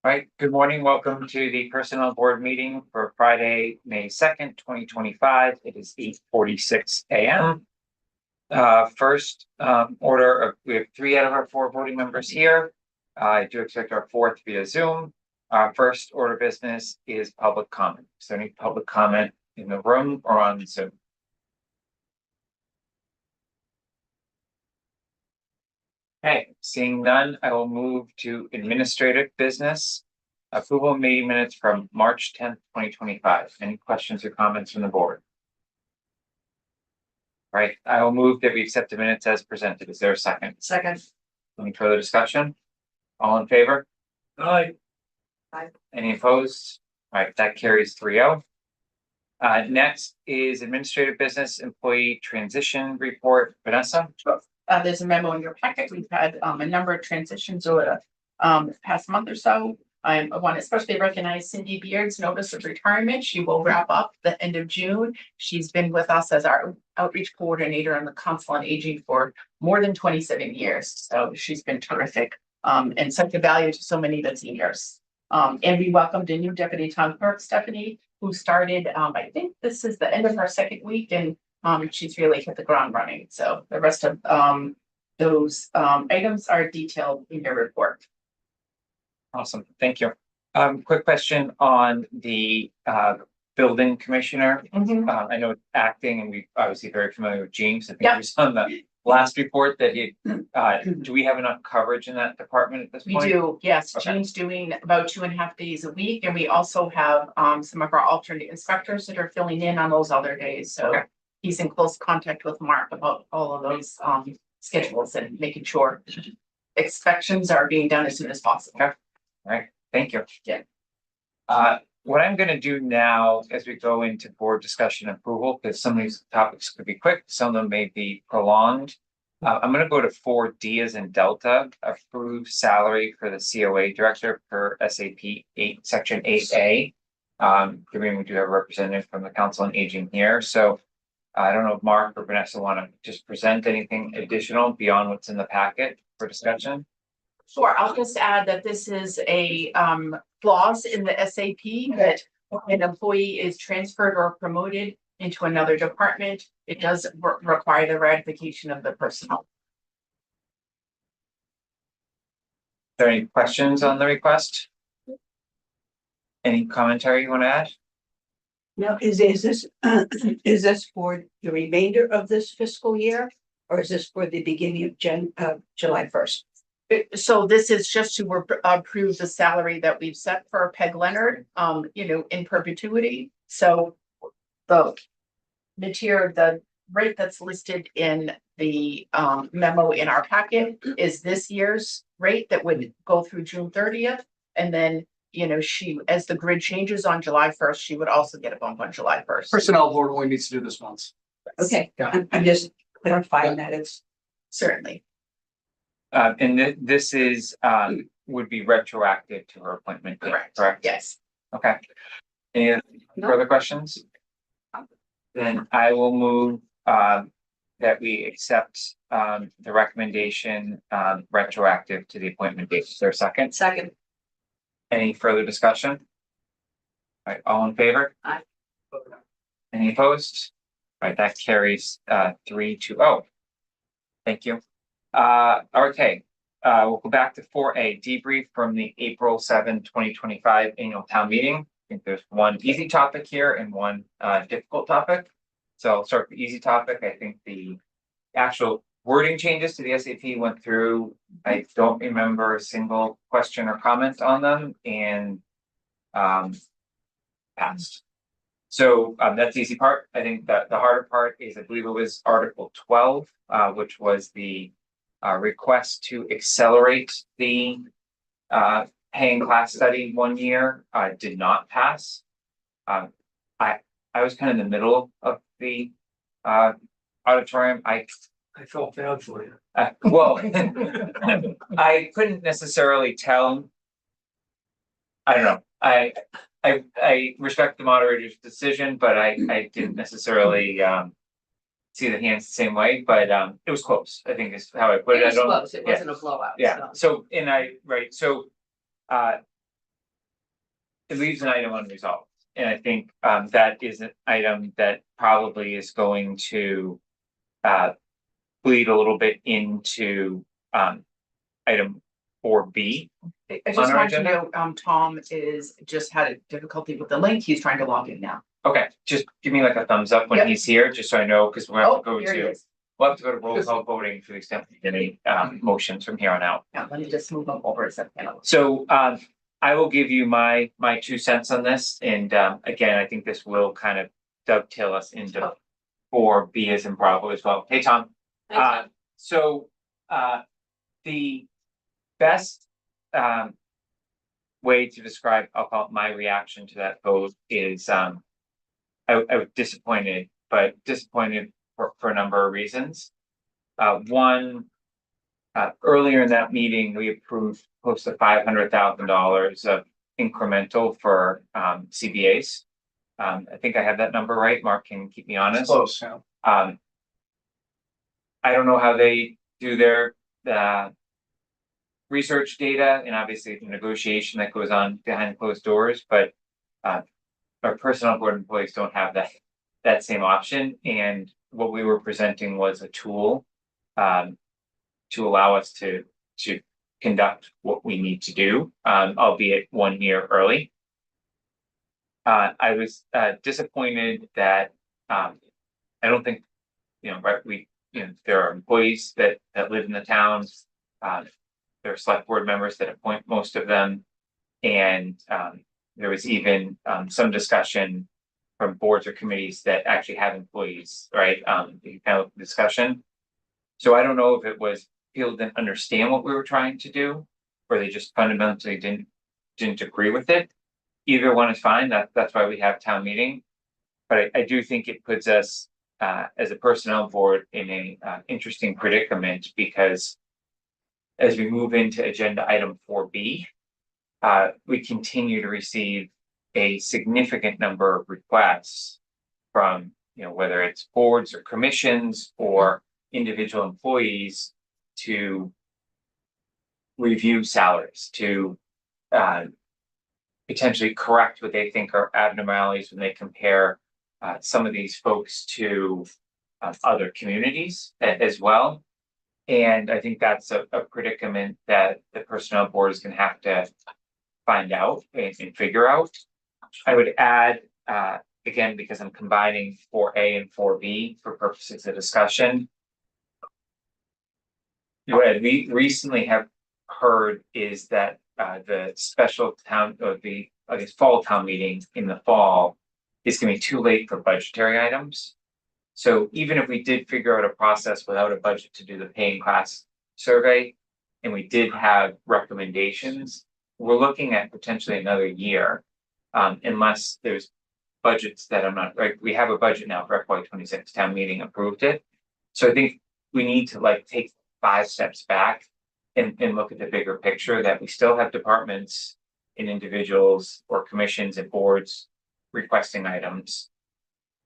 All right, good morning. Welcome to the Personnel Board meeting for Friday, May 2nd, 2025. It is 8:46 a.m. First order of, we have 3 out of our 4 voting members here. I do expect our 4th via Zoom. Our first order of business is public comment. Is there any public comment in the room or on Zoom? Okay, seeing none, I will move to administrative business. Approval of meeting minutes from March 10th, 2025. Any questions or comments from the board? All right, I will move that we accept the minutes as presented. Is there a second? Second. Any further discussion? All in favor? Aye. Any opposed? All right, that carries 3-0. Next is administrative business employee transition report. Vanessa? There's a memo in your packet. We've had a number of transitions over the past month or so. I want to especially recognize Cindy Beard's notice of retirement. She will wrap up the end of June. She's been with us as our outreach coordinator on the Council on Aging for more than 27 years. So she's been terrific and such a value to so many of the seniors. And we welcomed a new deputy town clerk, Stephanie, who started, I think this is the end of her second week, and she's really hit the ground running. So the rest of those items are detailed in your report. Awesome, thank you. Quick question on the building commissioner. I know it's acting, and we're obviously very familiar with James. I think he was on the last report that he. Do we have enough coverage in that department at this point? We do, yes. Okay. James doing about 2.5 days a week, and we also have some of our alternate inspectors that are filling in on those other days. So he's in close contact with Mark about all of those schedules and making sure inspections are being done as soon as possible. Okay. All right, thank you. Yeah. What I'm going to do now as we go into board discussion approval, because some of these topics could be quick, some of them may be prolonged. I'm going to go to 4D as in Delta, approve salary for the COA director per SAP 8, section 8A. Given we do have a representative from the Council on Aging here. So I don't know if Mark or Vanessa want to just present anything additional beyond what's in the packet for discussion. Sure, I'll just add that this is a clause in the SAP that when an employee is transferred or promoted into another department, it does require the ratification of the personnel. Are there any questions on the request? Any commentary you want to add? Now, is this for the remainder of this fiscal year, or is this for the beginning of July 1st? So this is just to approve the salary that we've set for Peg Leonard, in perpetuity. So the rate that's listed in the memo in our packet is this year's rate that would go through June 30th. And then, she, as the grid changes on July 1st, she would also get a bump on July 1st. Personnel board only needs to do this once. Okay, Yeah. I'm just clarifying that it's Certainly. And this is would be retroactive to her appointment. Correct. Yes. Okay. Any further questions? Then I will move that we accept the recommendation retroactive to the appointment date. Is there a second? Second. Any further discussion? All right, all in favor? Aye. Any opposed? All right, that carries 3-0. Thank you. Okay, we'll go back to 4A, debrief from the April 7, 2025 annual town meeting. I think there's one easy topic here and one difficult topic. So I'll start with the easy topic. I think the actual wording changes to the SAP went through. I don't remember a single question or comment on them, and passed. So that's the easy part. I think that the harder part is, I believe it was Article 12, which was the request to accelerate the paying class study 1 year, did not pass. I was kind of in the middle of the auditorium. I felt bad for you. Well, I couldn't necessarily tell. I don't know. I respect the moderator's decision, but I didn't necessarily see the hands the same way, but it was close, I think is how I put it. It was close. It wasn't a blowout. Yeah. So it leaves an item unresolved. And I think that is an item that probably is going to bleed a little bit into item 4B. I On just our want to agenda? know, Tom is just had a difficulty with the link. He's trying to log in now. Okay, just give me like a thumbs up when Yep. he's here, just so I know, because we'll have Oh, to go here he to, is. we'll have to go to roll call voting to the extent we get any motions from here on out. Now, let me just move him over a second. So I will give you my 2 cents on this, and again, I think this will kind of dovetail us into 4B as in Bravo as well. Hey, Tom. So the best way to describe, I'll call it my reaction to that vote is I was disappointed, but disappointed for a number of reasons. One, earlier in that meeting, we approved close to $500,000 of incremental for CBAs. I think I have that number right. Mark can keep me honest. Close, yeah. I don't know how they do their research data, and obviously the negotiation that goes on behind closed doors, but our personnel board employees don't have that same option. And what we were presenting was a tool to allow us to conduct what we need to do, albeit 1 year early. I was disappointed that I don't think, right, there are employees that live in the towns. There are select board members that appoint most of them. And there was even some discussion from boards or committees that actually have employees, right? Kind of discussion. So I don't know if it was people didn't understand what we were trying to do, or they just fundamentally didn't agree with it. Either one is fine. That's why we have town meeting. But I do think it puts us as a personnel board in a interesting predicament, because as we move into agenda item 4B, we continue to receive a significant number of requests from, whether it's boards or commissions or individual employees to review salaries, to potentially correct what they think are abnormalities when they compare some of these folks to other communities as well. And I think that's a predicament that the personnel board is going to have to find out and figure out. I would add, again, because I'm combining 4A and 4B for purposes of discussion. What we recently have heard is that the special town, or the fall town meeting in the fall is going to be too late for budgetary items. So even if we did figure out a process without a budget to do the paying class survey, and we did have recommendations, we're looking at potentially another year, unless there's budgets that I'm not, right, we have a budget now for FY26, town meeting approved it. So I think we need to take 5 steps back and look at the bigger picture, that we still have departments and individuals or commissions and boards requesting items.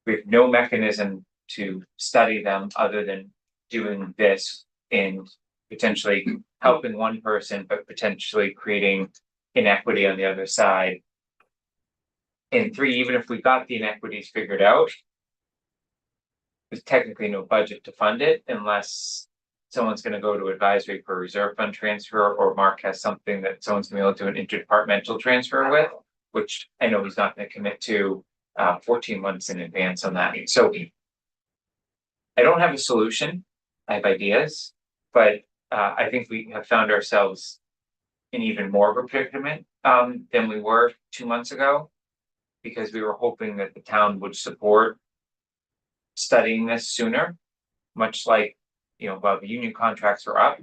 We have no mechanism to study them other than doing this and potentially helping one person, but potentially creating inequity on the other side. And 3, even if we got the inequities figured out, there's technically no budget to fund it unless someone's going to go to advisory for a reserve fund transfer, or Mark has something that someone's going to be able to do an interdepartmental transfer with, which I know he's not going to commit to 14 months in advance on that. So I don't have a solution. I have ideas, but I think we have found ourselves in even more of a predicament than we were 2 months ago, because we were hoping that the town would support studying this sooner, much like, while the union contracts were up.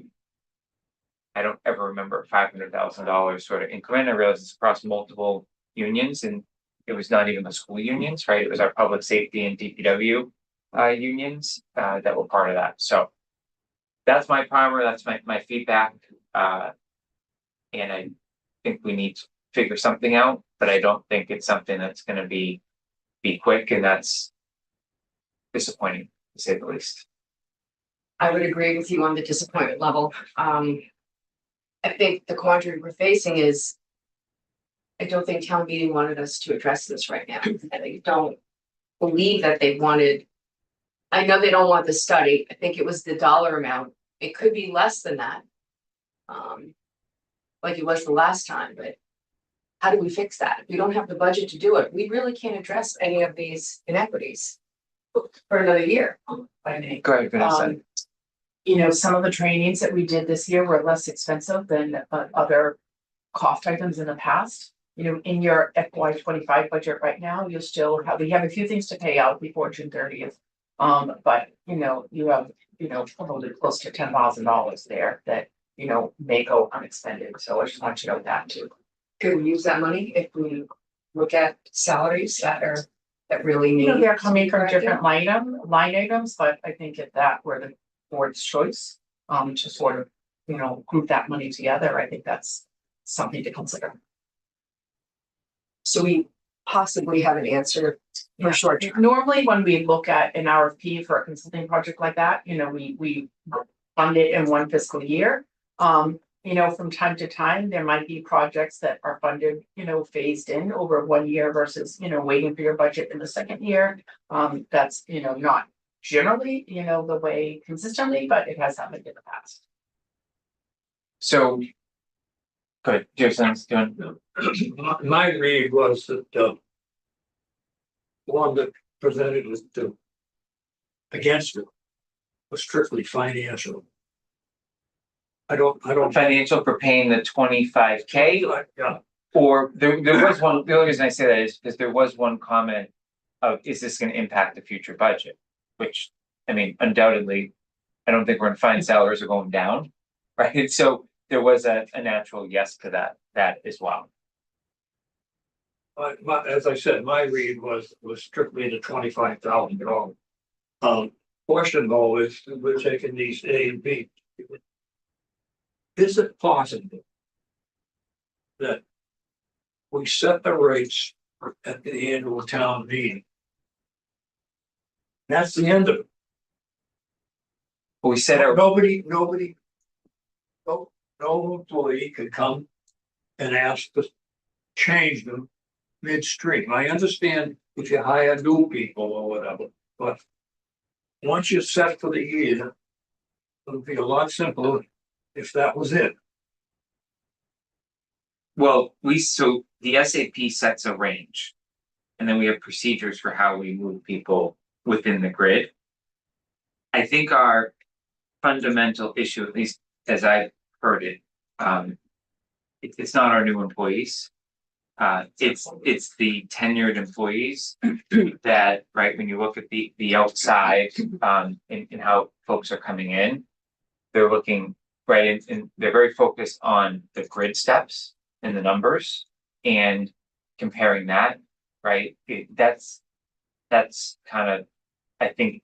I don't ever remember a $500,000 sort of increment. I realize it's across multiple unions, and it was not even the school unions, right? It was our public safety and DPW unions that were part of that. So that's my primer. That's my feedback. And I think we need to figure something out, but I don't think it's something that's going to be quick, and that's disappointing, to say the least. I would agree with you on the disappointment level. I think the quandary we're facing is, I don't think town meeting wanted us to address this right now, and I don't believe that they wanted. I know they don't want the study, I think it was the dollar amount, it could be less than that. Like it was the last time, but how do we fix that? If we don't have the budget to do it, we really can't address any of these inequities for another year. I think. Go ahead, Vanessa. You know, some of the trainings that we did this year were less expensive than other cost items in the past. You know, in your FY 25 budget right now, you still have, we have a few things to pay out before June 30th. But you know, you have, you know, probably close to $10,000 there that, you know, may go unexpended. So I just want you to know that too. Could we use that money if we look at salaries that really need? You know, they're coming from different line items, but I think if that were the board's choice, to sort of, you know, group that money together, I think that's something to consider. So we possibly have an answer for short term. Normally, when we look at an RFP for a consulting project like that, you know, we fund it in one fiscal year. You know, from time to time, there might be projects that are funded, you know, phased in over 1 year versus, you know, waiting for your budget in the second year. That's, you know, not generally, you know, the way consistently, but it has happened in the past. So. Good, Jason's doing, My read was that, one that presented was against it was strictly financial. I don't. financial for paying the 25K, Yeah, or there was one, the only reason I say that is because there was one comment of, is this gonna impact the future budget? Which, I mean, undoubtedly, I don't think we're gonna find salaries are going down, right? So there was a natural yes to that as well. as I said, my read was strictly the $25,000. Question though is, we're taking these A and B. Is it possible that we set the rates at the annual town meeting? That's the end of it. But we said our, Nobody, no employee could come and ask to change them midstream. I understand if you hire new people or whatever, but once you're set for the year, it'll be a lot simpler if that was it. well, so the SAP sets a range. And then we have procedures for how we move people within the grid. I think our fundamental issue, at least as I've heard it, it's not our new employees. It's the tenured employees that, right, when you look at the outside, in how folks are coming in, they're looking, right, and they're very focused on the grid steps and the numbers and comparing that, right? That's kind of, I think,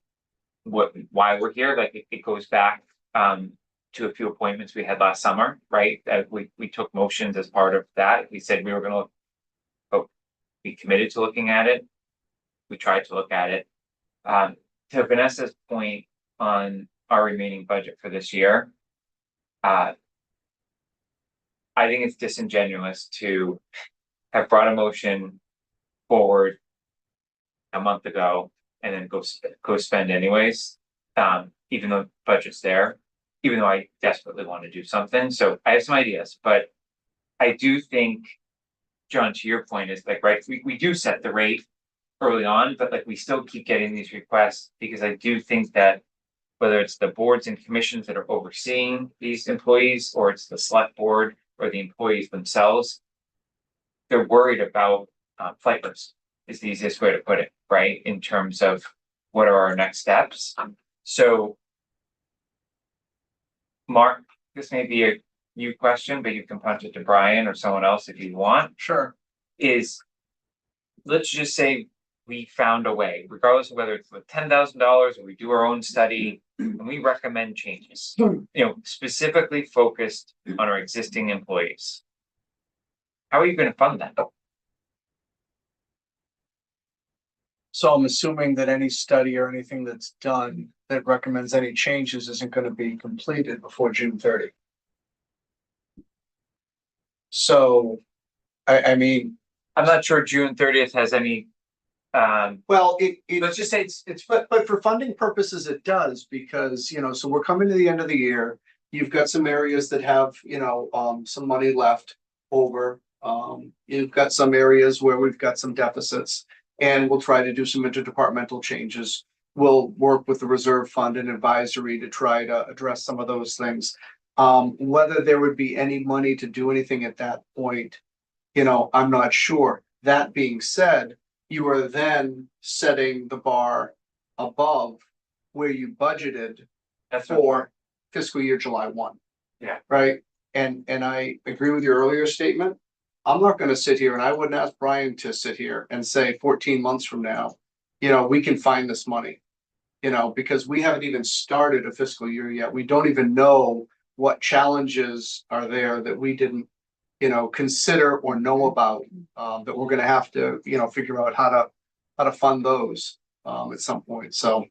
why we're here. Like it goes back to a few appointments we had last summer, right? That we took motions as part of that. We said we were gonna be committed to looking at it. We tried to look at it. To Vanessa's point on our remaining budget for this year, I think it's disingenuous to have brought a motion forward a month ago and then go spend anyways, even though budget's there, even though I desperately want to do something. So I have some ideas, but I do think, John, to your point is like, right, we do set the rate early on, but like we still keep getting these requests because I do think that whether it's the boards and commissions that are overseeing these employees, or it's the select board or the employees themselves, they're worried about flight risk is the easiest way to put it, right? In terms of what are our next steps. So Mark, this may be a you question, but you can punch it to Brian or someone else if you want. Sure. Is, let's just say we found a way, regardless of whether it's with $10,000 or we do our own study, and we recommend changes, you know, specifically focused on our existing employees. How are you gonna fund that? So I'm assuming that any study or anything that's done that recommends any changes isn't gonna be completed before June 30. So I mean, I'm not sure June 30th has any, well, let's just say it's, but for funding purposes, it does, because, so we're coming to the end of the year. You've got some areas that have, some money left over. You've got some areas where we've got some deficits, and we'll try to do some interdepartmental changes. We'll work with the reserve fund and advisory to try to address some of those things. Whether there would be any money to do anything at that point, I'm not sure. That being said, you are then setting the bar above where you budgeted that's for fiscal year July 1. Yeah. Right? And I agree with your earlier statement. I'm not gonna sit here, and I wouldn't ask Brian to sit here and say 14 months from now, we can find this money. Because we haven't even started a fiscal year yet. We don't even know what challenges are there that we didn't, consider or know about, that we're gonna have to, figure out how to fund those, at some point. So,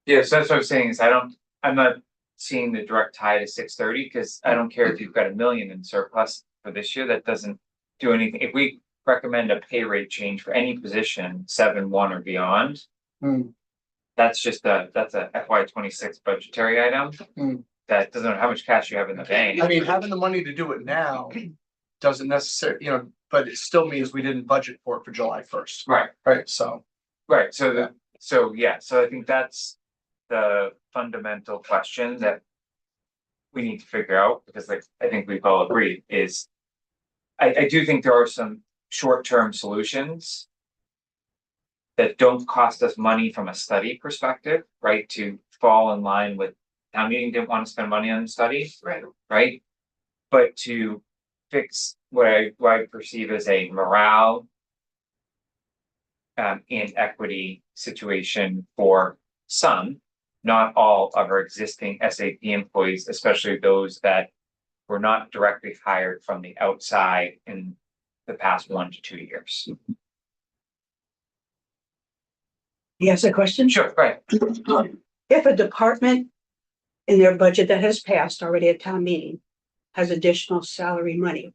Yeah, so that's what I'm saying is I'm not seeing the direct tie to 630, because I don't care if you've got $1 million in surplus for this year, that doesn't do anything. If we recommend a pay rate change for any position, 7-1 or beyond. Hmm. That's a FY 26 budgetary item. Hmm. That doesn't know how much cash you have in the bank. I mean, having the money to do it now doesn't necessarily, but it still means we didn't budget for it for July 1st. Right, Right, so. right, so I think that's the fundamental question that we need to figure out, because I think we've all agreed is. I do think there are some short-term solutions that don't cost us money from a study perspective, right? To fall in line with town meeting didn't want to spend money on the study, Right. right? But to fix what I perceive as a morale and equity situation for some, not all of our existing SAP employees, especially those that were not directly hired from the outside in the past 1 to 2 years. Yes, a question? Sure, right. If a department in their budget that has passed already at town meeting has additional salary money,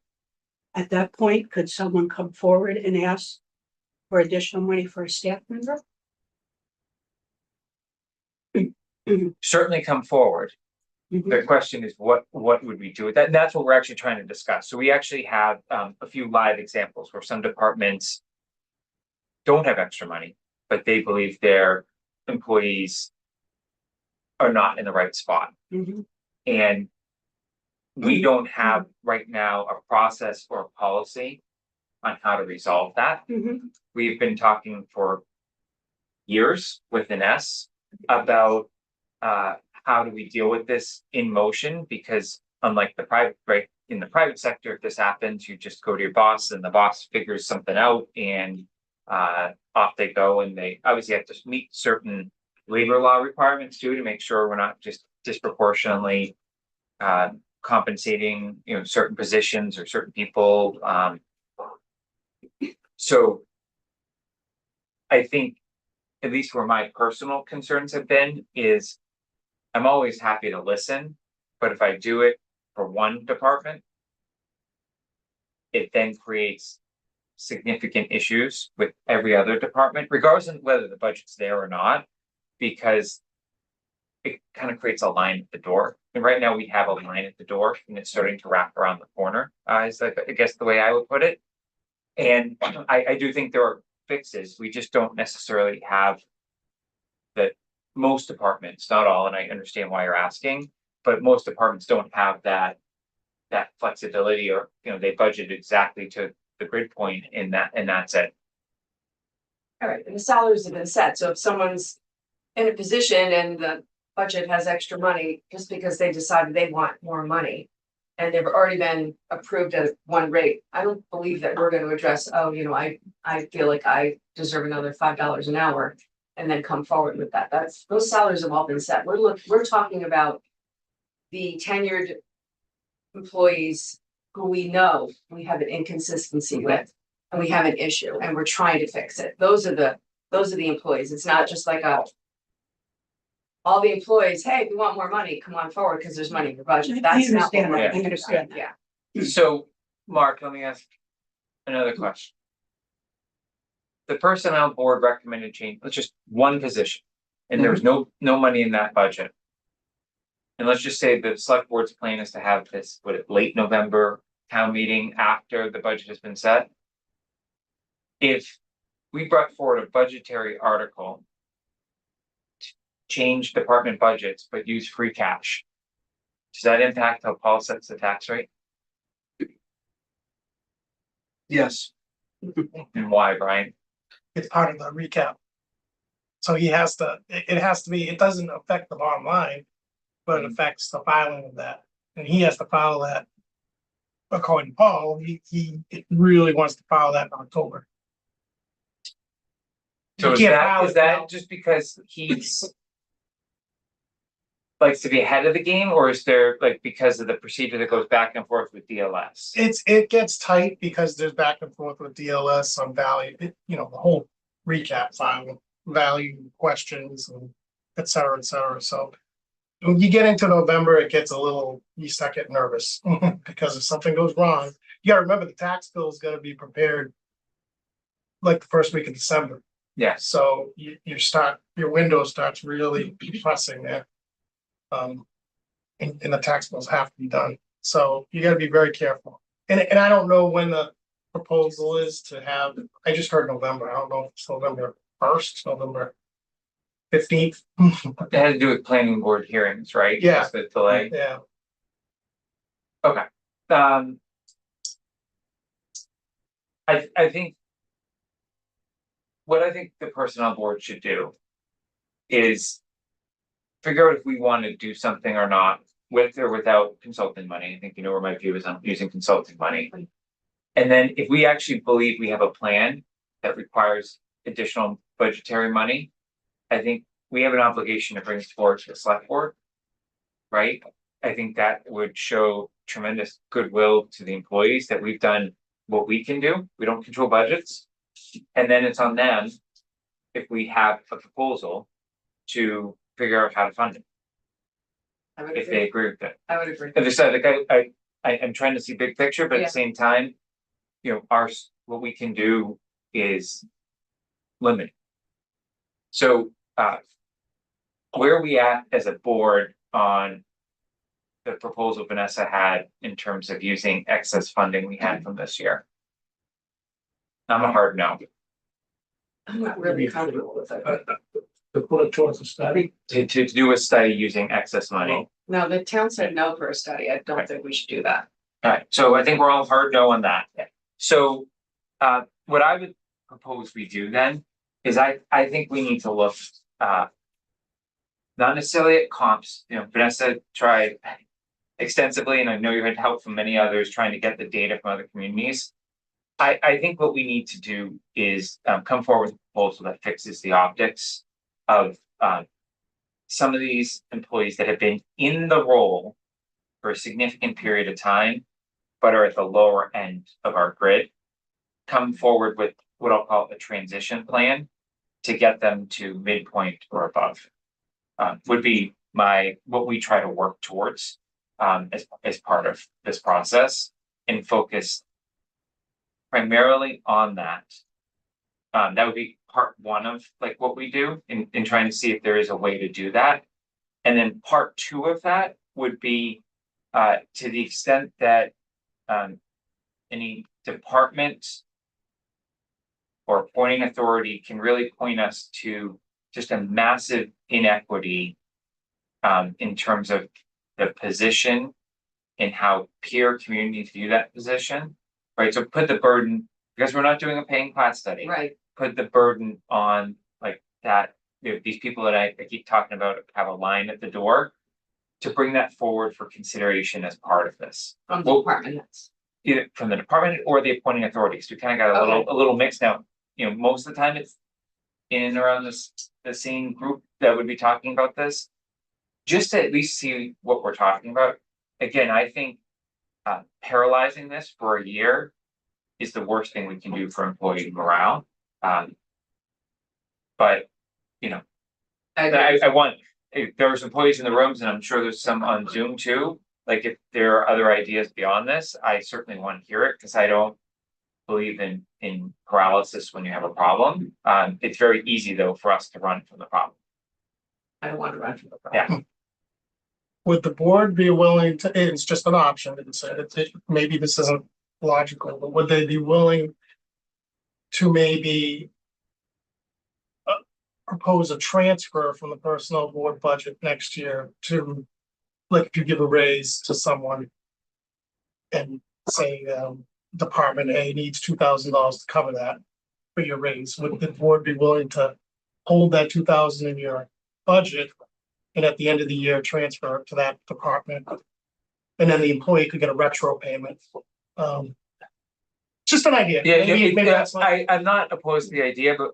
at that point, could someone come forward and ask for additional money for a staff member? Certainly come forward. Mhm. The question is, what would we do with that? And that's what we're actually trying to discuss. So we actually have a few live examples where some departments don't have extra money, but they believe their employees are not in the right spot. Mhm. And we don't have right now a process or a policy on how to resolve that. Mhm. We've been talking for years with an S about how do we deal with this in motion, because unlike the private, right, in the private sector, if this happens, you just go to your boss and the boss figures something out, and off they go, and they obviously have to meet certain labor law requirements too, to make sure we're not just disproportionately compensating, certain positions or certain people. So I think, at least where my personal concerns have been, is I'm always happy to listen, but if I do it for one department, it then creates significant issues with every other department, regardless of whether the budget's there or not, because it kind of creates a line at the door. And right now we have a line at the door, and it's starting to wrap around the corner, is I guess the way I would put it. And I do think there are fixes. We just don't necessarily have that. Most departments, not all, and I understand why you're asking, but most departments don't have that flexibility, or they budget exactly to the grid point and that's it. All right, and the salaries have been set, so if someone's in a position and the budget has extra money, just because they decided they want more money. And they've already been approved at one rate, I don't believe that we're gonna address, I feel like I deserve another $5 an hour. And then come forward with that. Those salaries have all been set. We're talking about the tenured employees who we know we have an inconsistency with, and we have an issue, and we're trying to fix it. Those are the employees. It's not just like all the employees, hey, if you want more money, come on forward because there's money in your budget. That's not what I we're. understand that. Yeah. So, Mark, let me ask, another question. The personnel board recommended change, let's just one position, and there was no money in that budget. And let's just say the select board's plan is to have this, late November town meeting after the budget has been set. If we brought forward a budgetary article. To change department budgets, but use free cash. Does that impact how Paul sets the tax rate? Yes, And why, Brian? It's part of the recap. So he has to, it has to be, it doesn't affect the bottom line, but it affects the filing of that. And he has to file that. According to Paul, he really wants to file that in October. So You is can't that, file is it that now. just because he's. Likes to be ahead of the game, or is there like because of the procedure that goes back and forth with DLS? It gets tight because there's back and forth with DLS on value, the whole recap file, value questions and et cetera, so. When you get into November, it gets a little, you start getting nervous because if something goes wrong, you gotta remember the tax bill is gonna be prepared. Like the first week of December, Yes, so your window starts really pressing there. And the tax bills have to be done, so you gotta be very careful. And I don't know when the proposal is to have, I just heard November, I don't know if it's November 1st, November 15th. it had to do with planning board hearings, right? Yeah. Just the delay. Yeah, Um. I think. What I think the personnel board should do. Is. Figure out if we want to do something or not, with or without consulting money. I think you know where my view is on using consulting money. And then if we actually believe we have a plan that requires additional budgetary money. I think we have an obligation to bring forward to the select board. Right? I think that would show tremendous goodwill to the employees that we've done what we can do. We don't control budgets. And then it's on them. If we have a proposal to figure out how to fund it, I would if they agree, agree with it. I would agree. As I said, like I'm trying to see big picture, but at Yeah. the same time. What we can do is. Limited. So, where are we at as a board on. The proposal Vanessa had in terms of using excess funding we had from this year? I'm a hard no, I'm not really comfortable with it. To put it towards the study. to do a study using excess money. No, the town said no for a study. I don't think we should do that. Alright, so I think we're all hard no on that. Yeah. So, what I would propose we do then is I think we need to look, not necessarily at comps, Vanessa tried extensively, and I know you had help from many others trying to get the data from other communities. I think what we need to do is, come forward with a proposal that fixes the optics of, some of these employees that have been in the role for a significant period of time, but are at the lower end of our grid. Come forward with what I'll call a transition plan to get them to midpoint or above. Would be what we try to work towards, as part of this process and focus primarily on that. That would be part one of like what we do in trying to see if there is a way to do that. And then part two of that would be, to the extent that, any department or appointing authority can really point us to just a massive inequity, in terms of the position and how peer communities view that position, right? So put the burden, because we're not doing a paying class study. Right, Put the burden on like that, these people that I keep talking about have a line at the door. To bring that forward for consideration as part of this, from the Well- department heads. either from the department or the appointing authorities. We kind of got a little mix now. Most of the time it's. In and around the same group that would be talking about this. Just to at least see what we're talking about. Again, I think. Paralyzing this for a year. Is the worst thing we can do for employee morale. But, I agree. I want, if there's employees in the rooms, and I'm sure there's some on Zoom too. Like if there are other ideas beyond this, I certainly want to hear it, because I don't. believe in paralysis when you have a problem. It's very easy though for us to run from the problem. I don't want to run from the problem. Would the board be willing to, it's just an option, maybe this isn't logical, but would they be willing to maybe propose a transfer from the personnel board budget next year to, like, if you give a raise to someone and say, Department A needs $2,000 to cover that for your raise, would the board be willing to hold that 2,000 in your budget and at the end of the year, transfer it to that department? And then the employee could get a retro payment. Just an idea. Maybe that's not. I'm not opposed to the idea, but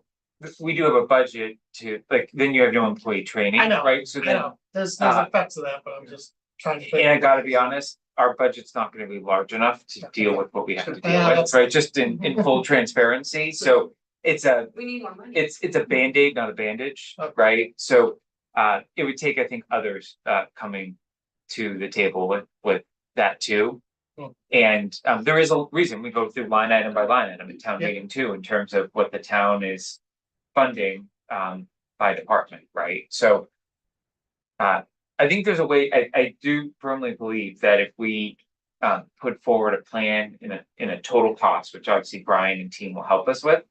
we do have a budget to, like, then you have no employee training, I know, right? So I then, know, there's effects of that, but I'm just trying to think. and I gotta be honest, our budget's not gonna be large enough to deal with what we have to deal Yeah, with, that's- right? Just in full transparency, so it's a, We need more money. it's a Band-Aid, not a bandage, Okay. right? So it would take, I think, others coming to the table with that too. Hmm. And there is a reason we go through line item by line item in town Yep. meeting too, in terms of what the town is funding by department, right? So I think there's a way, I do firmly believe that if we put forward a plan in a total cost, which obviously Brian and team will help us with.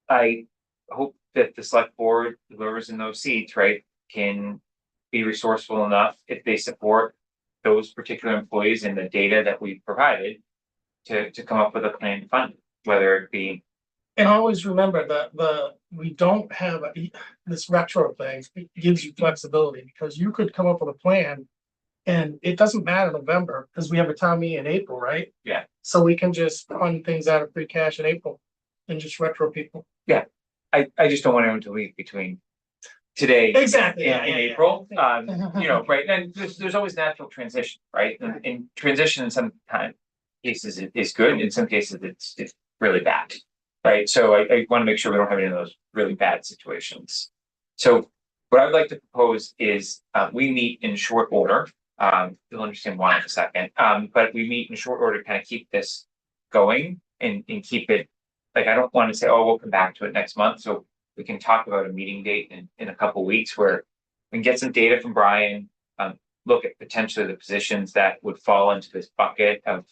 I hope that the select board, whoever's in those seats, right, can be resourceful enough if they support those particular employees and the data that we've provided to come up with a plan to fund, it, whether it be, And always remember that we don't have this retro thing, it gives you flexibility, because you could come up with a plan. And it doesn't matter November, because we have a town meeting in April, right? Yeah. So we can just fund things out of free cash in April and just retro people. I just don't want anyone to leave between today Exactly. and April, you know, right, and there's always natural transition, right? And transition in some cases is good, in some cases it's really bad. Right, so I want to make sure we don't have any of those really bad situations. So what I would like to propose is we meet in short order. You'll understand why in a second, but we meet in short order to kind of keep this going and keep it, like, I don't want to say, oh, we'll come back to it next month, so we can talk about a meeting date in a couple weeks where we can get some data from Brian, look at potentially the positions that would fall into this bucket of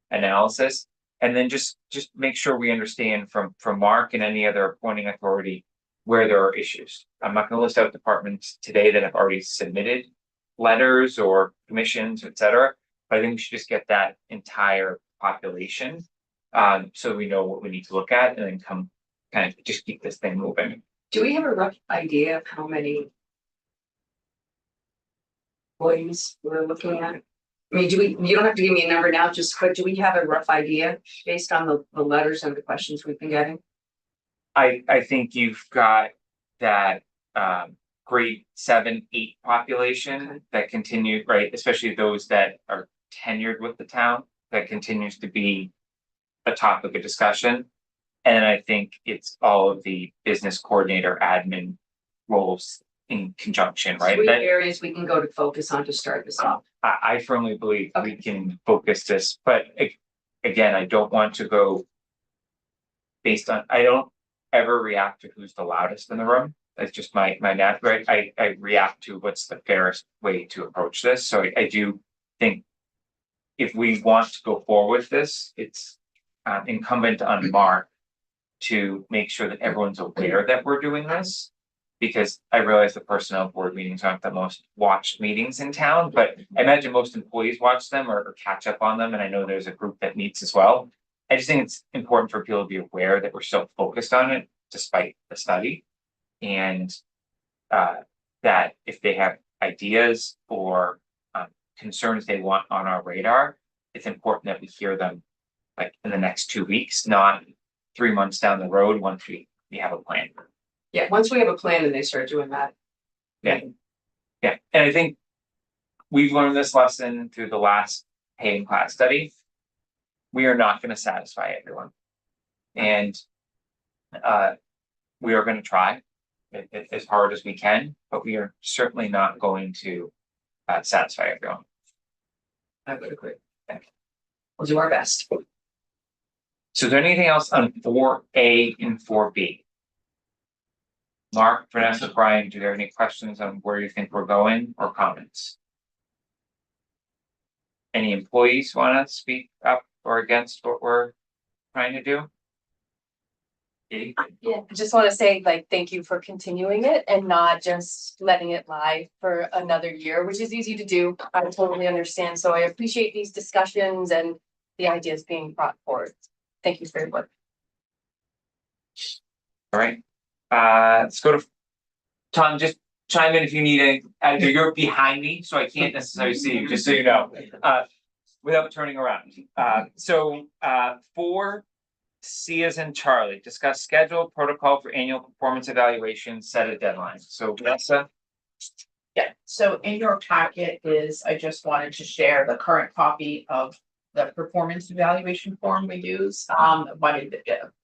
analysis. And then just make sure we understand from Mark and any other appointing authority where there are issues. I'm not gonna list out departments today that have already submitted letters or commissions, et cetera. But I think we should just get that entire population. So we know what we need to look at and then come kind of just keep this thing moving. Do we have a rough idea of how many employees we're looking at? I mean, you don't have to give me a number now, but do we have a rough idea based on the letters and the questions we've been getting? I think you've got that grade 7, 8 population that continue, right, especially those that are tenured with the town, that continues to be a topic of discussion. And I think it's all of the business coordinator admin roles in conjunction, right? 3 That- areas we can go to focus on to start this off. I firmly believe we Okay. can focus this, but again, I don't want to go. Based on, I don't ever react to who's the loudest in the room. That's just my nat, right? I react to what's the fairest way to approach this. So I do think. If we want to go forward with this, it's incumbent on Mark to make sure that everyone's aware that we're doing this. Because I realize the personnel board meetings aren't the most watched meetings in town, but I imagine most employees watch them or catch up on them, and I know there's a group that meets as well. I just think it's important for people to be aware that we're still focused on it despite the study. And that if they have ideas or concerns they want on our radar, it's important that we hear them like in the next 2 weeks, not 3 months down the road once we have a plan. Yeah, once we have a plan and they start doing that. Yeah. Yeah, and I think we've learned this lesson through the last paying class study. We are not gonna satisfy everyone. And we are gonna try as hard as we can, but we are certainly not going to satisfy everyone. I would agree. We'll do our best. So is there anything else on 4A and 4B? Mark, Vanessa, Brian, do you have any questions on where you think we're going or comments? Any employees want to speak up or against what we're trying to do? Katie? Yeah, I just want to say like, thank you for continuing it and not just letting it lie for another year, which is easy to do. I totally understand. So I appreciate these discussions and the ideas being brought forward. Thank you for your work. All right, let's go to Tom, just chime in if you need any, you're behind me, so I can't necessarily see you, just so you know, without turning around. So, 4C as in Charlie, discuss schedule, protocol for annual performance evaluation, set a deadline. So Vanessa, Yeah, so in your packet is, I just wanted to share the current copy of the performance evaluation form we use.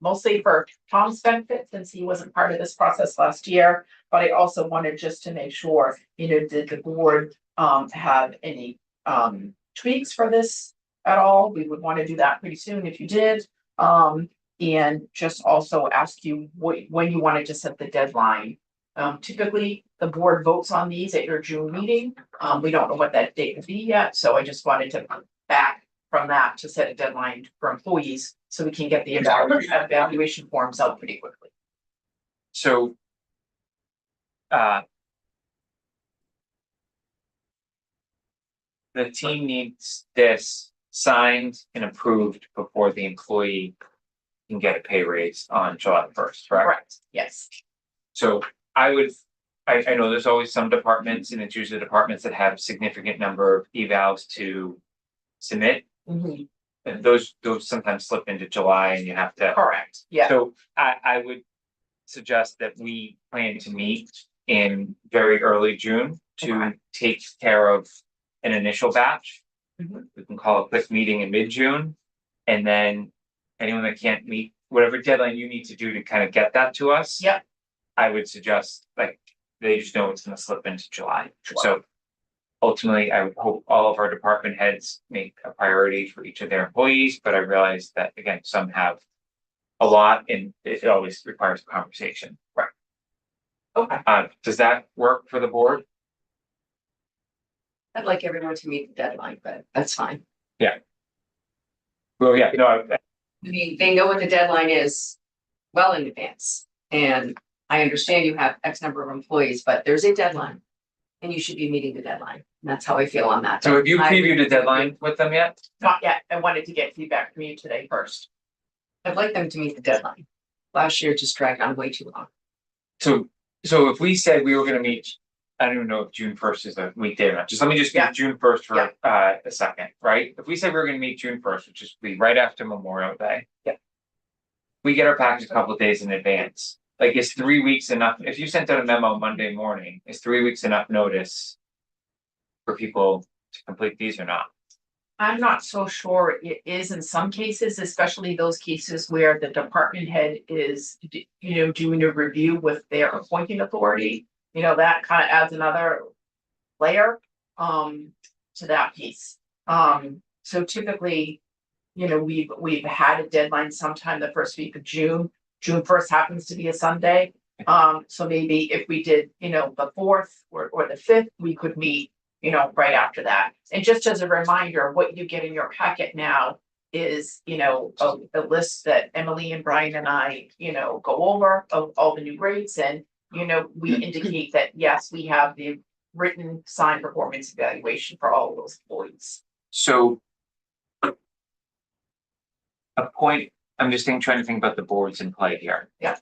Mostly for Tom's benefit, since he wasn't part of this process last year. But I also wanted just to make sure, did the board have any tweaks for this at all? We would want to do that pretty soon if you did. And just also ask you when you wanted to set the deadline. Typically, the board votes on these at your June meeting. We don't know what that date will be yet, so I just wanted to come back from that to set a deadline for employees, so we can get the evaluation forms out pretty quickly. so. The team needs this signed and approved before the employee can get a pay raise on July 1st, correct? Correct, yes. So I know there's always some departments, and it's usually departments that have significant number of evals to submit. Mhm. And those sometimes slip into July and you have to. Correct, yeah, So I would suggest that we plan to meet in very early June to Okay. take care of an initial batch. Mhm. We can call a quick meeting in mid-June. And then anyone that can't meet, whatever deadline you need to do to kind of get that to us. Yep. I would suggest, like, they just know it's gonna slip into July. Sure. So ultimately, I would hope all of our department heads make a priority for each of their employees, but I realize that, again, some have a lot and it always requires a conversation. Right. okay, Does that work for the board? I'd like everyone to meet the deadline, but that's fine. Well, yeah, no, I mean, they know what the deadline is well in advance. And I understand you have X number of employees, but there's a deadline. And you should be meeting the deadline. And that's how I feel on that. so have you I- previewed a deadline with them yet? not yet. I wanted to get feedback from you today first. I'd like them to meet the deadline. Last year just dragged on way too long. So if we said we were gonna meet, I don't even know if June 1st is a weekday or not, just let me just Yeah. get June 1st for Yeah. a second, right? If we said we were gonna meet June 1st, which is be right after Memorial Day. Yeah. We get our package a couple of days in advance, like, is 3 weeks enough? If you sent out a memo Monday morning, is 3 weeks enough notice? For people to complete these or not? I'm not so sure it is in some cases, especially those cases where the department head is, doing a review with their appointing authority. That kind of adds another layer, to that piece. So typically, we've had a deadline sometime the first week of June. June 1st happens to be a Sunday. So maybe if we did, the 4th or the 5th, we could meet, right after that. And just as a reminder, what you get in your packet now is, a list that Emily and Brian and I, go over of all the new rates and, we indicate that, yes, we have the written signed performance evaluation for all of those employees. So. I'm just trying to think about the boards in play here. Yeah.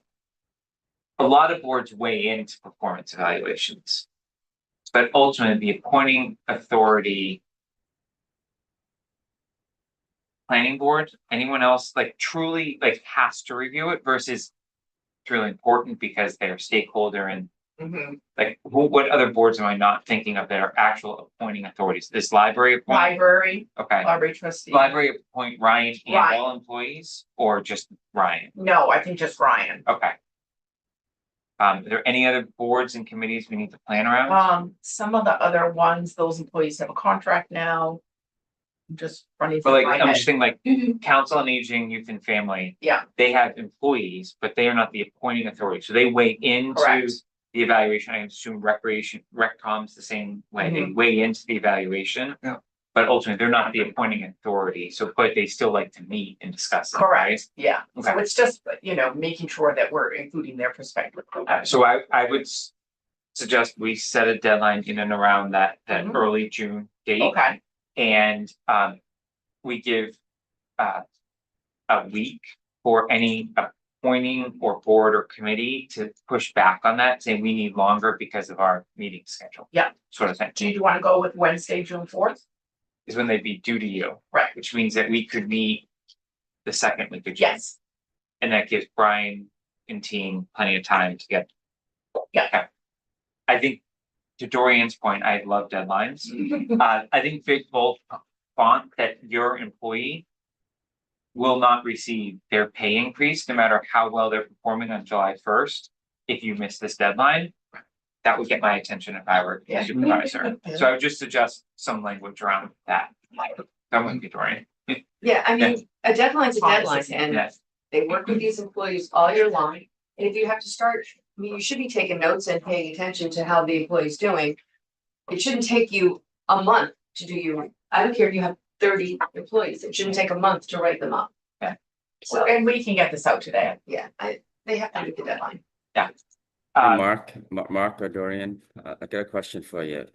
A lot of boards weigh into performance evaluations. But ultimately, the appointing authority. Planning board, anyone else like truly like has to review it versus. It's really important because they're a stakeholder and like, what other boards am I not thinking of that are actual appointing authorities? This library appoint, Library okay, trustee. library appoint Ryan and Ryan. all employees or just Ryan? No, I think just Ryan. Okay. Are there any other boards and committees we need to plan around? Some of the other ones, those employees have a contract now. just running. But through like, my I'm head. just thinking like, Mhm. Council on Aging, Youth and Family. Yeah. They have employees, but they are not the appointing authority, so they weigh into Correct. the evaluation. I assume Recom's the same way, they Mhm. weigh into the evaluation. Yeah. But ultimately, they're not the appointing authority, so, but they still like to meet and discuss it, right? Correct, yeah, so Okay. it's just, making sure that we're including their perspective. So I would suggest we set a deadline in and around that Mhm. early June date. Okay, And we give a week for any appointing or board or committee to push back on that, saying we need longer because of our meeting schedule. Yeah. Sort of thing, do you wanna go with Wednesday, June 4th? is when they'd be due to you, Right, which means that we could meet the second week of June. yes, And that gives Brian and team plenty of time to get. Yeah. Okay. I think, to Dorian's point, I love deadlines. I think Big Bold font that your employee will not receive their pay increase, no matter how well they're performing on July 1st. If you miss this deadline, that would get my attention if I were Yeah. the supervisor. So I would just suggest some language around that. That wouldn't be Dorian. Yeah, I mean, a deadline's a deadline and Yes, they work with these employees all year long. And if you have to start, I mean, you should be taking notes and paying attention to how the employee's doing. It shouldn't take you a month to do I don't care if you have 30 employees, it shouldn't take a month to write them up. Yeah. So, and we can get this out today. yeah, they have to meet the deadline. uh, Mark or Dorian, I got a question for you.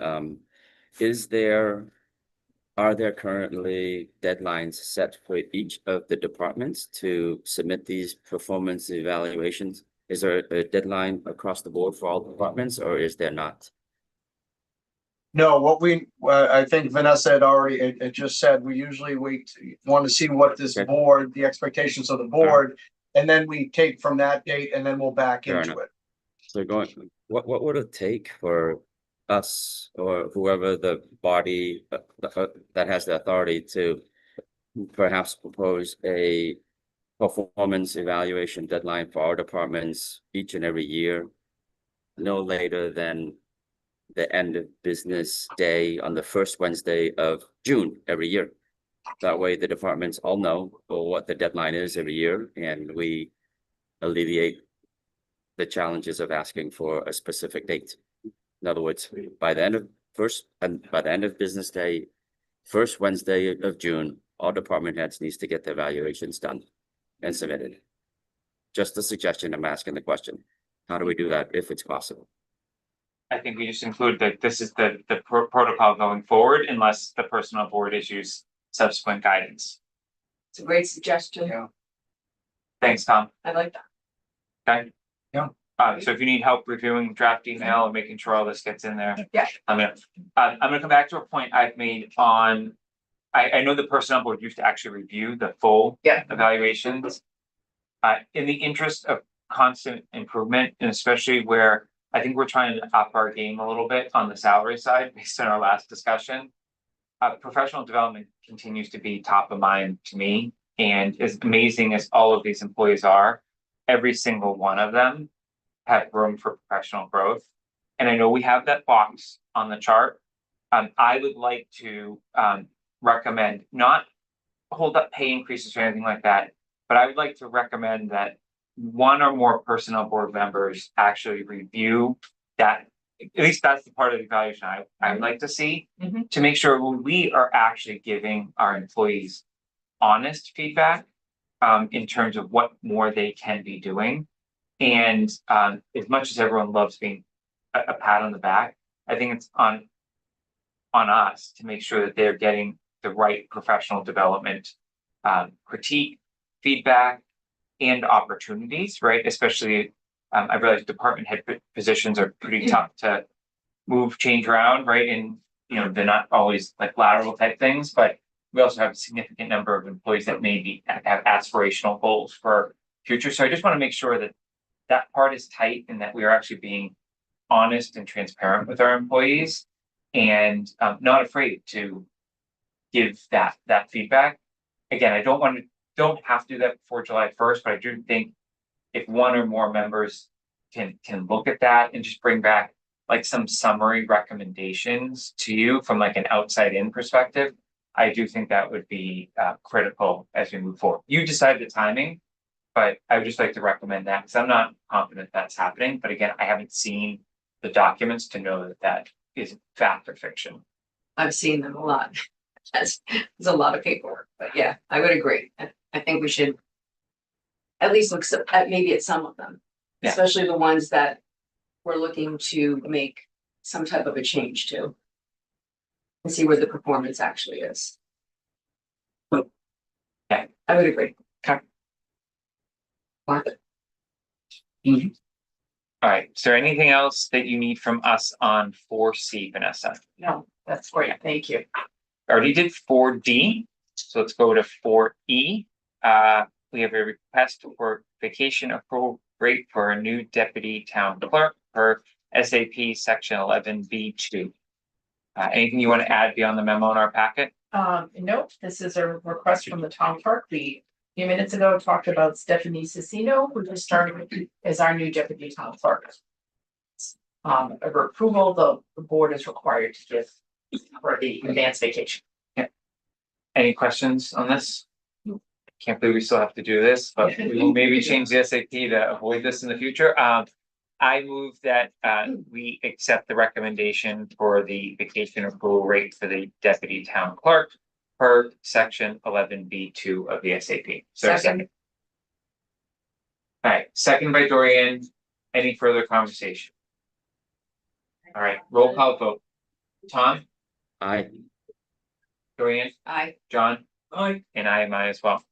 Are there currently deadlines set for each of the departments to submit these performance evaluations? Is there a deadline across the board for all departments, or is there not? No, I think Vanessa had already, it just said, we usually want to see what this Okay. board, the expectations of the board. And then we take from that date and then we'll back Fair into enough. it. So what would it take for us or whoever the body that has the authority to perhaps propose a performance evaluation deadline for our departments each and every year, no later than the end of business day on the first Wednesday of June every year? That way the departments all know what the deadline is every year, and we alleviate the challenges of asking for a specific date. In other words, by the end of business day, first Wednesday of June, all department heads needs to get their evaluations done and submitted. Just a suggestion, I'm asking the question. How do we do that if it's possible? I think we just include that this is the protocol going forward unless the personnel board issues subsequent guidance. It's a great suggestion. Yeah. Thanks, Tom. I like that. Okay. Yeah. So if you need help reviewing draft email or making sure all this gets in there. Yeah. I'm gonna come back to a point I've made on. I know the personnel board used to actually review the full. Yeah. Evaluations. In the interest of constant improvement, and especially where I think we're trying to up our game a little bit on the salary side based on our last discussion. Professional development continues to be top of mind to me, and as amazing as all of these employees are, every single one of them have room for professional growth. And I know we have that box on the chart. I would like to recommend not hold up pay increases or anything like that, but I would like to recommend that one or more personnel board members actually review that. At least that's the part of the evaluation I would like to see, Mhm. to make sure we are actually giving our employees honest feedback in terms of what more they can be doing. And as much as everyone loves being a pat on the back, I think it's on us to make sure that they're getting the right professional development, critique, feedback, and opportunities, right? Especially, I realize department head positions are pretty tough to move, change around, right? And, they're not always like lateral type things, but we also have a significant number of employees that maybe have aspirational goals for future. So I just want to make sure that that part is tight and that we are actually being honest and transparent with our employees and not afraid to give that feedback. Again, I don't have to do that before July 1st, but I do think if one or more members can look at that and just bring back like some summary recommendations to you from like an outside in perspective, I do think that would be critical as we move forward. You decide the timing. But I would just like to recommend that, because I'm not confident that's happening, but again, I haven't seen the documents to know that that is fact or fiction. I've seen them a lot. There's a lot of paperwork, but yeah, I would agree. I think we should at least look at maybe at some of them, Yeah. especially the ones that we're looking to make some type of a change to. And see where the performance actually is. Yeah. I would agree. Okay. Martha? All right, is there anything else that you need from us on 4C, Vanessa? No, that's great. Thank you. Already did 4D, so let's go to 4E. We have a request for vacation accrual rate for a new deputy town clerk for SAP section 11B2. Anything you want to add beyond the memo in our packet? No, this is a request from the town clerk. We, a few minutes ago, talked about Stephanie Cicino, who just started as our new deputy town clerk. Over approval, the board is required to give for the advanced vacation. Any questions on this? Can't believe we still have to do this, but we will maybe change the SAP to avoid this in the future. I move that we accept the recommendation for the vacation accrual rate for the deputy town clerk per section 11B2 of the SAP. So Second. All right, second by Dorian. Any further conversation? All right, roll call vote. Tom, I, Dorian, Aye. John, I, and I am I as well.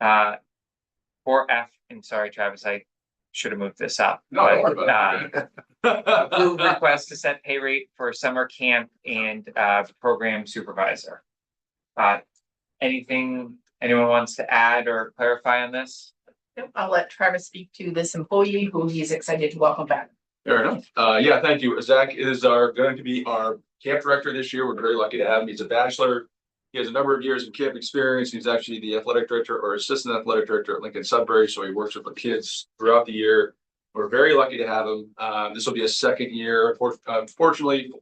4F, and sorry, Travis, I should have moved this up. no, don't worry but, about approve it. request to set pay rate for summer camp and program supervisor. Anything anyone wants to add or clarify on this? I'll let Travis speak to this employee who he's excited to welcome back. Fair enough. Yeah, thank you. Zach is going to be our camp director this year. We're very lucky to have him. He's a bachelor. He has a number of years of camp experience. He's actually the athletic director or assistant athletic director at Lincoln Sudbury. So he works with the kids throughout the year. We're very lucky to have him. This will be a second year. Unfortunately,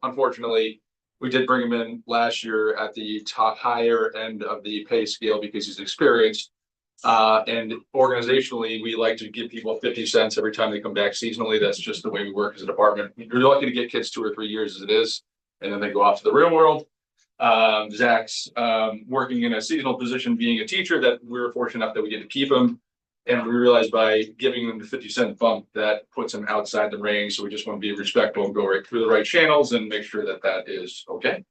we did bring him in last year at the top higher end of the pay scale because he's experienced. And organizationally, we like to give people 50 cents every time they come back seasonally. That's just the way we work as a department. We're lucky to get kids 2 or 3 years as it is, and then they go off to the real world. Zach's working in a seasonal position, being a teacher, that we're fortunate enough that we get to keep him. And we realized by giving them the 50-cent bump, that puts him outside the range. So we just want to be respectful and go right through the right channels and make sure that that is okay.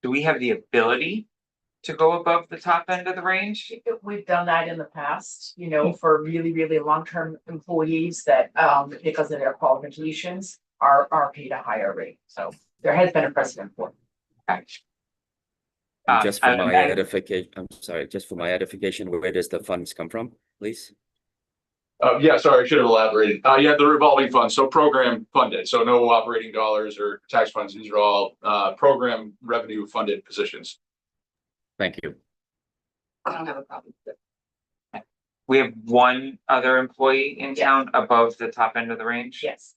Do we have the ability to go above the top end of the range? We've done that in the past, you know, for really, really long-term employees that, because of their qualifications, are paid a higher rate. So there has been a precedent for it. just for my edification, I'm sorry, just for my edification, where does the funds come from, please? Yeah, sorry, I should have elaborated. Yeah, the revolving fund, so program funded, so no operating dollars or tax funds. These are all program revenue funded positions. Thank you. I don't have a problem with it. We have one other employee in town above the top end of the range. Yes.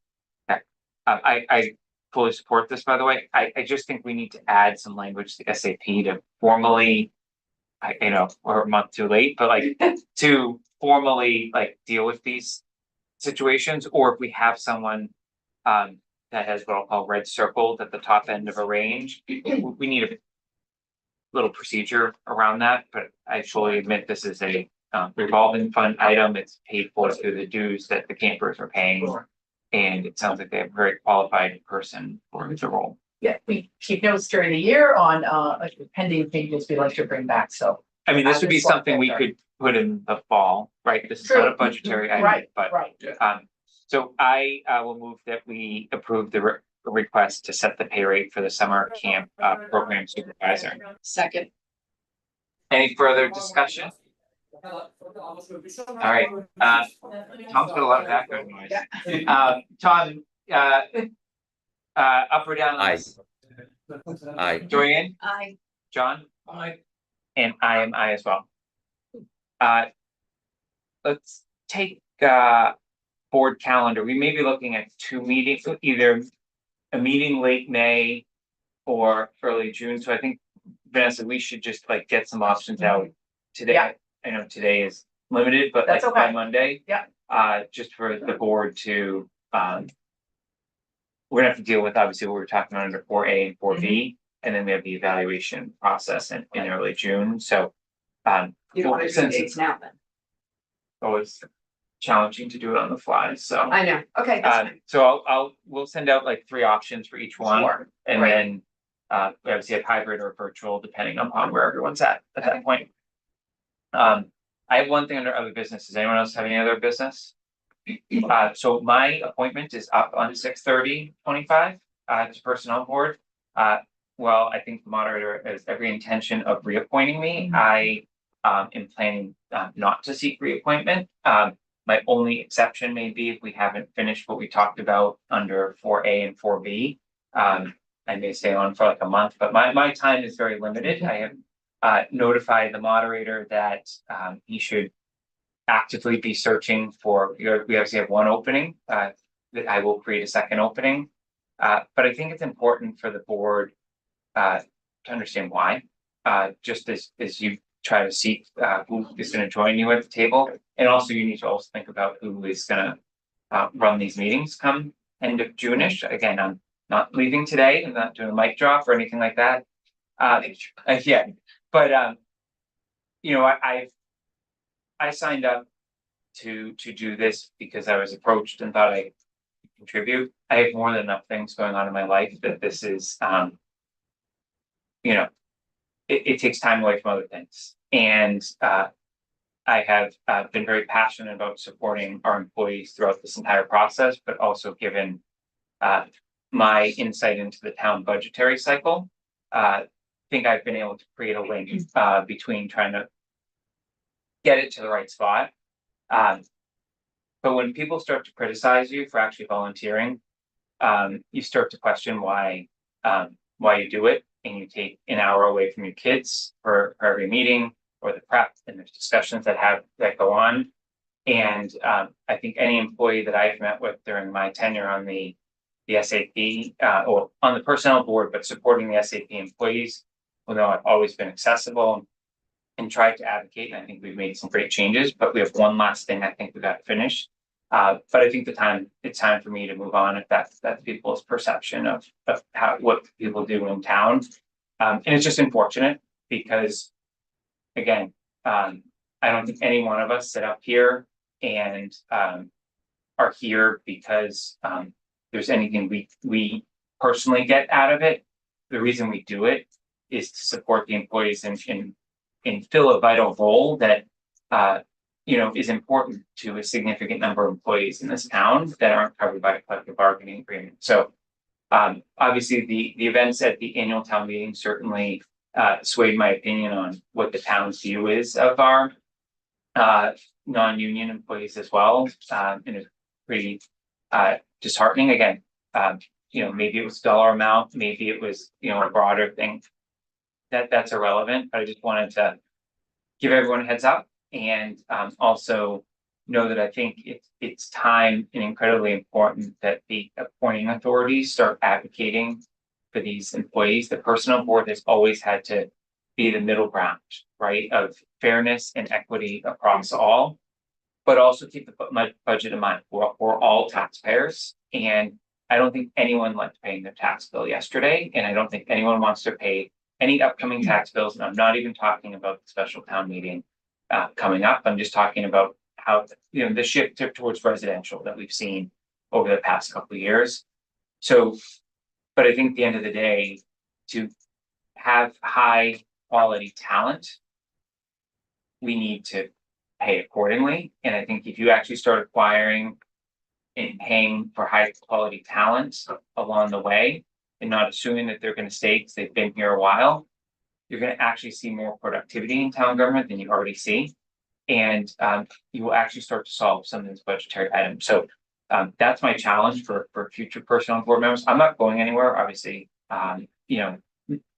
I fully support this, by the way. I just think we need to add some language to SAP to formally, we're a month too late, but like to formally like deal with these situations, or if we have someone that has what I'll call red circled at the top end of a range, we need a little procedure around that, but I fully admit this is a revolving fund item. It's paid for through the dues that the campers are paying. And it sounds like they have a very qualified person for the role. Yeah, we keep notes during the year on pending changes we'd like to bring back, so. I mean, this would be Just like something we that. could put in the fall, right? This is not a budgetary item, Right, but right. so I will move that we approve the request to set the pay rate for the summer camp program supervisor. Second. Any further discussion? All right, Tom's got a lot of background noise. Tom, up or down? on Aye. this? Aye. Dorian, Aye. John, I, and I am I as well. Let's take board calendar. We may be looking at 2 meetings, either a meeting late May or early June, so I think, Vanessa, we should just like get some options out today. Yeah. I know today is limited, but like That's by okay. Monday. Yeah. Just for the board to, we're gonna have to deal with, obviously, what we were talking about under 4A and 4B, and then we have the evaluation process in early June, so. You don't want to do since dates it's now then. always challenging to do it on the fly, so. I know, okay, that's fine. So we'll send out like 3 options for each one, Sure. and Right. then, we obviously have hybrid or virtual, depending upon where everyone's at that point. I have one thing under other business. Does anyone else have any other business? So my appointment is up on 6/30/25, to personnel board. Well, I think the moderator has every intention of reappointing me. I, am planning, not to seek reappointment. My only exception may be if we haven't finished what we talked about under 4A and 4B. I may stay on for like a month, but my time is very limited. I have notified the moderator that he should actively be searching for, we obviously have one opening, that I will create a second opening. But I think it's important for the board to understand why, just as you try to seek who is gonna join you at the table. And also you need to also think about who is gonna run these meetings come end of June-ish. Again, I'm not leaving today. I'm not doing a mic drop or anything like that. Yeah, but you know, I signed up to do this because I was approached and thought I could contribute. I have more than enough things going on in my life that this is, you know, it takes time away from other things. And I have been very passionate about supporting our employees throughout this entire process, but also given my insight into the town budgetary cycle. Think I've been able to create a link between trying to get it to the right spot. But when people start to criticize you for actually volunteering, you start to question why you do it, and you take an hour away from your kids for every meeting or the prep and the discussions that go on. And I think any employee that I've met with during my tenure on the SAP or on the personnel board, but supporting the SAP employees, will know I've always been accessible and tried to advocate. And I think we've made some great changes, but we have one last thing I think we got to finish. But I think it's time for me to move on if that's people's perception of what people do in town. And it's just unfortunate because, again, I don't think any one of us sit up here and are here because there's anything we personally get out of it. The reason we do it is to support the employees and fill a vital role that you know, is important to a significant number of employees in this town that aren't covered by a collective bargaining agreement. So obviously the events at the annual town meeting certainly swayed my opinion on what the town's view is of our non-union employees as well. And it's pretty disheartening. Again, you know, maybe it was dollar amount, maybe it was, you know, a broader thing. That's irrelevant, but I just wanted to give everyone a heads up and also know that I think it's time and incredibly important that the appointing authorities start advocating for these employees. The personnel board has always had to be the middle ground, right, of fairness and equity across all, but also keep the budget in mind. We're all taxpayers, and I don't think anyone liked paying their tax bill yesterday, and I don't think anyone wants to pay any upcoming tax bills. And I'm not even talking about the special town meeting coming up. I'm just talking about how, you know, the shift towards residential that we've seen over the past couple of years. So, but I think at the end of the day, to have high quality talent, we need to pay accordingly. And I think if you actually start acquiring and paying for high quality talent along the way, and not assuming that they're going to stay because they've been here a while, you're going to actually see more productivity in town government than you already see. And you will actually start to solve some of these budgetary items. So that's my challenge for future personnel board members. I'm not going anywhere, obviously, you know,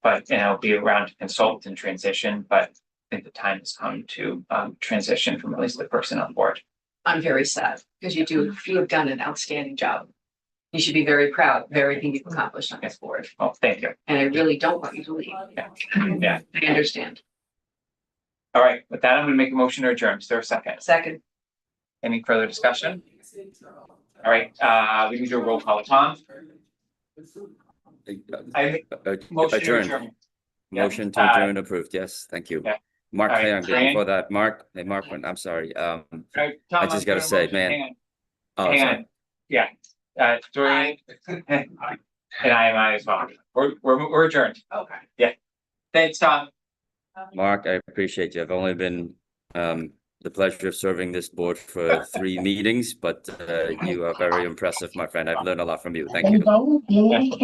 but and I'll be around to consult and transition, but I think the time has come to transition from at least the personnel board. I'm very sad because you have done an outstanding job. You should be very proud of everything you've accomplished on this board, Oh, thank you. and I really don't want you to leave. Yeah. I understand. All right, with that, I'm gonna make a motion to adjourn. Is there a second? Second, Any further discussion? All right, we can do a roll call. Tom? I motion to Adjourn. adjourn. Yeah. Motion to adjourn approved. Yes, thank you. Yeah. Mark, All right, hang on, Fran? before that, Mark, hey, Mark, I'm sorry. All right, Tom, I just I'm gotta doing a say, motion. man. Hang on. Oh, Hang sorry. on, yeah, Dorian. And I as well. We're adjourned. Okay. Thanks, Tom. Mark, I appreciate you. I've only been the pleasure of serving this board for 3 meetings, but you are very impressive, my friend. I've learned a lot from you. Thank you. Thanks.